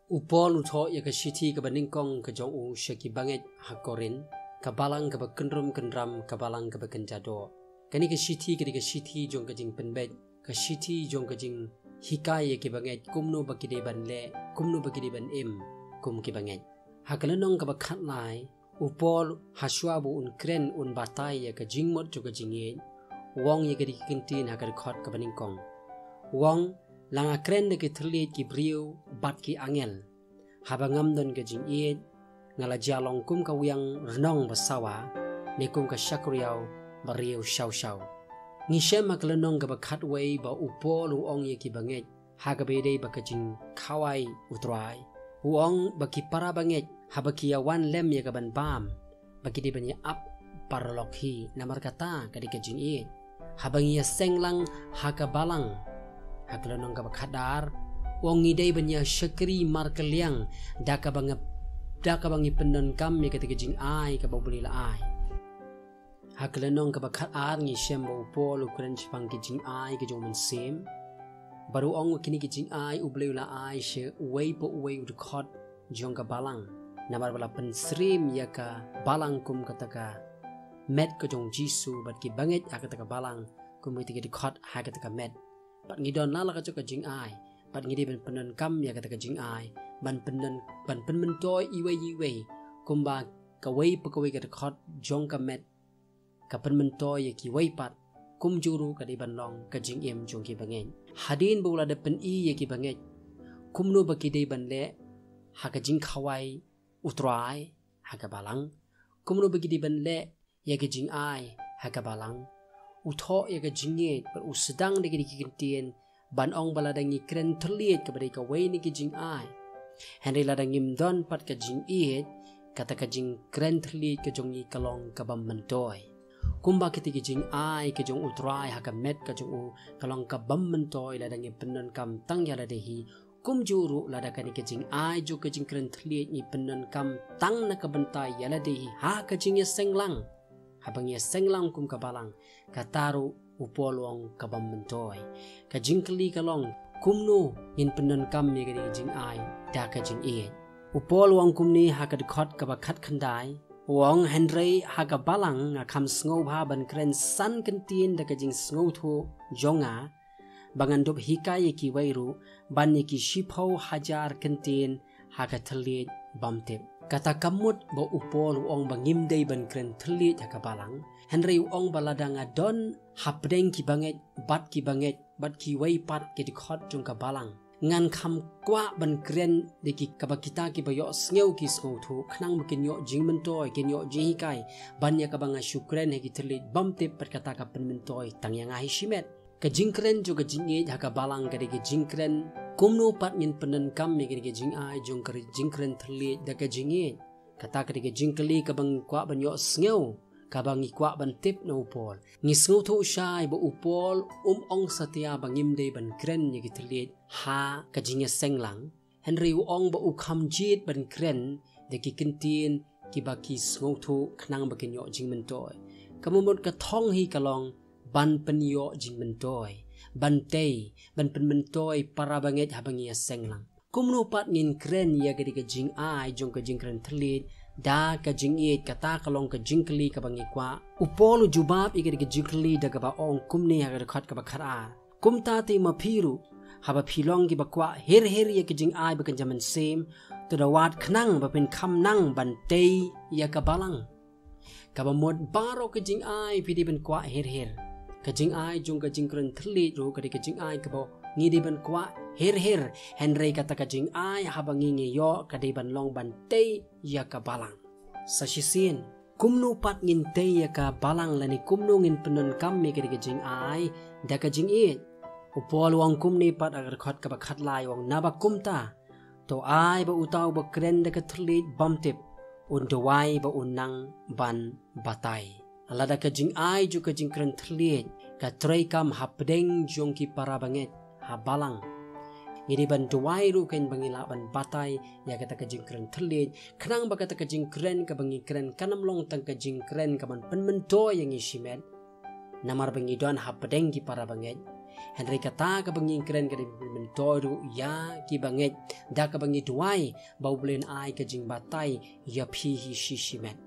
Upol utho ya ka shiti ka baningkong ka jong u shaki banget hakorin ka balang ka bakendrum kendram ka balang ka bakenjado kani ka shiti jong ka jing penbet ka shiti jong ka jing hikai ya ki banget kumnu bakide ban le kumnu bakide ban im kum ki banget hakalenong ka bakhat lai upol haswabu un kren un batai ya ka jingmot jo ka jinge wong ya ka dikintin hakar khot ka baningkong wong langa kren de ki thlit ki briu bat ki angel habangam don ke jing iet ngala jalong kum ka wiang renong basawa ne kum ka shakriau bariu shau shau ni shem maklenong ka bakhat wei ba upol uong ye ki banget hagabe dei ba ka jing khawai utrai uong ba ki para banget habaki ya wan lem ye ka ban bam bagi di banya ap parlok hi namar kata ka di ka jing iet habangi ya senglang haka balang haklenong ka bakhadar wong ngidai banya syakri markeliang daka bangi pendon kam me ketika jing ai ka babuli la ai haklenong ka bakhat ar ngi shem bo pol ukren chpang ki jing ai ke jong sem baru ong kini ki jing ai ubleu la ai she wei po wei ud khot jong ka balang nabar bala pen srim ya ka balang kum kataka met ko jong jisu bat ki banget akataka balang kum ketika di khot ha kataka met bat ngidon la ka ka jing ai pat ngidi ben penon kam ya kata kajing ai ban penmentoi iwe kumba kawai pakawai kata khot jong ka met ka penmentoi ya ki wai pat kum juru ka di ban long kajing em jong ki bangen hadin bula de pen i ya ki bangen kumno baki dei ban le ha kajing khawai utrai ha ka balang kumno baki dei ban le ya kajing ai ha ka balang utho ya kajing ye per usedang de ki kintien ban ong baladangi kren terlihat kepada ka wei ni ki jing ai henry ladangim don pat ka jing iet kata ka jing kren terlihat ka jong i kalong ka bam mentoi kumba kiti ki jing ai ka jong utrai ha ka met ka jong u kalong ka bam mentoi ladangi penon kam tang ya ladehi kum juru ladakani ka jing ai ju ka jing kren terlihat ni penon kam tang na ka bentai ya ladehi ha ka jing ya senglang habang ya senglang kum ka balang kataru upolong kabam mentoi ka jingkli kalong kumno in penon kam me gadi jing ai da ka jing e upolong kumni ha ka khot ka bakhat khandai wong henry ha ka balang nga kham sngo bha ban kren san kantien da ka jing sngo tho jonga bangan dop hikai ki wairu ban ni ki shipho hajar kantien ha ka thlit bamte kata kamut bo upol ong bangim dei ban kren thlit ha ka balang henry ong baladanga don hapdeng ki banget bat ki wei pat ki di khot jong ka balang ngan kham kwa ban kren de ki kabakita ki bayo sneu ki sngo thu khnang makin yo jingmentoi ken yo jihikai ban ya ka banga shukren he ki thlit bamte pat kata ka penmentoi tangyang hi shimet ka jingkren jo ka jinge ha ka balang ka de ki jingkren kumno pat ngin penen kam me ki jing ai jong ka jingkren thlit da ka jinge kata ka de ki jingkli ka bang kwa ban yo sneu kabang ikwa ban tip na upol ngisngu thu shai bo upol ong satia bangim de ban kren ni gitlit ha kajinga senglang henry ong bo ukham jit ban kren de ki kintin ki baki sngu thu khnang bakin yo jingmentoi kamumot ka thong hi kalong ban pen yo jingmentoi ban tei ban penmentoi para banget habangi senglang kumno pat ngin kren ya gadi ka jing ai jong ka jing kren thlit da ka jing iet kata kalong ka jingkli ka bangi kwa upolu jubab igari ka jingkli da ka ba ong kumni ha ka khat ka ba khara kumta ti ma phiru haba philong ki ba kwa her ya ka jing ai ba kan jaman sem to da wat khnang ba pen kham nang ban tei ya ka balang ka ba mod baro ka jing ai pidi ben kwa her ka jing ai jong ka jingkren thli ro ka ka jing ai ka ba ngidi ban kwa her henry kata ka jing ai habangi ngi yo ka de ban long ban tei ya ka balang sasisin kumno pat ngin tei ya ka balang lani kumno ngin penon kam me ka jing ai da ka jing it upol wang kumni pat agar khot ka ba khat lai wang naba kumta to ai ba utaw ba kren da ka thlit bamtip un do wai ba unang ban batai alada ka jing ai ju ka jing kren thlit ka trei kam hapdeng jong ki para banget ha balang ngiri ban duwai ru kain bangila ban batai ya kata ka jingkren thlit khnang ba kata ka jingkren ka bangi kren kanam long tang ka jingkren ka ban penmento yang isimet namar bangi don hapdeng ki para banget Henry kata ka banging kren ka di mentoy ru ya ki banget da ka bangi duai bau blen ai ka jing batai ya phi hi shishimet.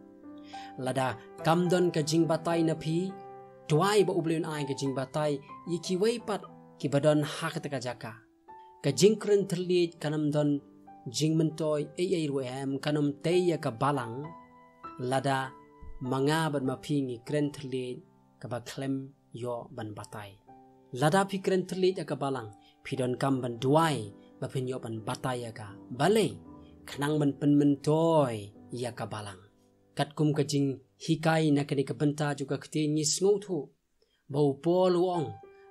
Lada kamdon ka jing batai na phi duai bau blen ai ka jing batai yi ki wei pat ki badon hak ta ka jaka. Ka jing kren terliet kanam don jing mentoy ai ruem kanam te ya ka balang lada manga ban ma phi ngi kren terliet ka ba klem yo ban batai. Lada pi kren terliet ya ka balang pi don kam ban duai ba phin yo ban batai ya ka bale khnang ban pen mentoy ya ka balang. Kat kum ka jing hikai na kani ka benta juga kti ni sngo thu bau pol wong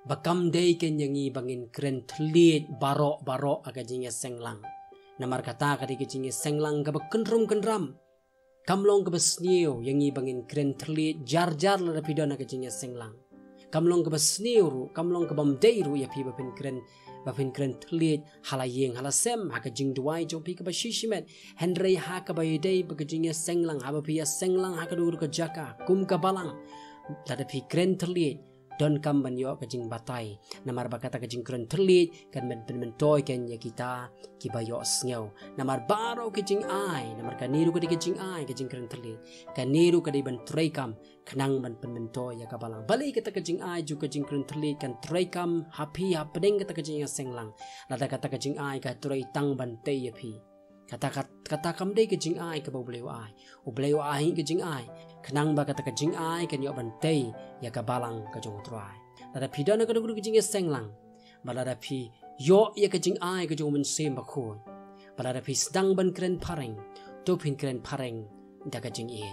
bakam dei ken yangi bangin kren terliet baro aga jing senglang. Namar kata ka di jing senglang ka ba kenrum kenram kamlong ka basniu yangi bangin kren terliet jar la pi don aga jing senglang. Kamlong ka basniu ru kamlong ka bam dei ru ya pi ba pin kren terliet halayeng halasem ha ka jing duai jo pi ka ba shishimet Henry ha ka ba dei ba ka jing senglang ha ba pi senglang ha ka dur ka jaka kum ka balang lada pi kren terliet don kam ban yo ka jing batai namar bakata ka jing kren terliet kan men toy ken ya kita ki ba yo sneu namar baro ka jing ai namar ka niru ka di ka jing ai ka jing kren terliet ka niru ka di ban trekam khnang ban men toy ya ka balang bali ka ta ka jing ai ju ka jing kren terliet kan trekam happy hapdeng ka ta ka jing senglang lada kata ka jing ai ka trei tang ban te ya pi kata kam dei ka jing ai ka ba bleu ai ka jing ai khnang ba kata ka jing ai kan yo ban te ya ka balang ka jong trai lada pi don ka du ka jing senglang balada pi yo ya ka jing ai ka jong men sem ba khu balada pi sedang ban kren pareng to pin kren pareng da ka jing e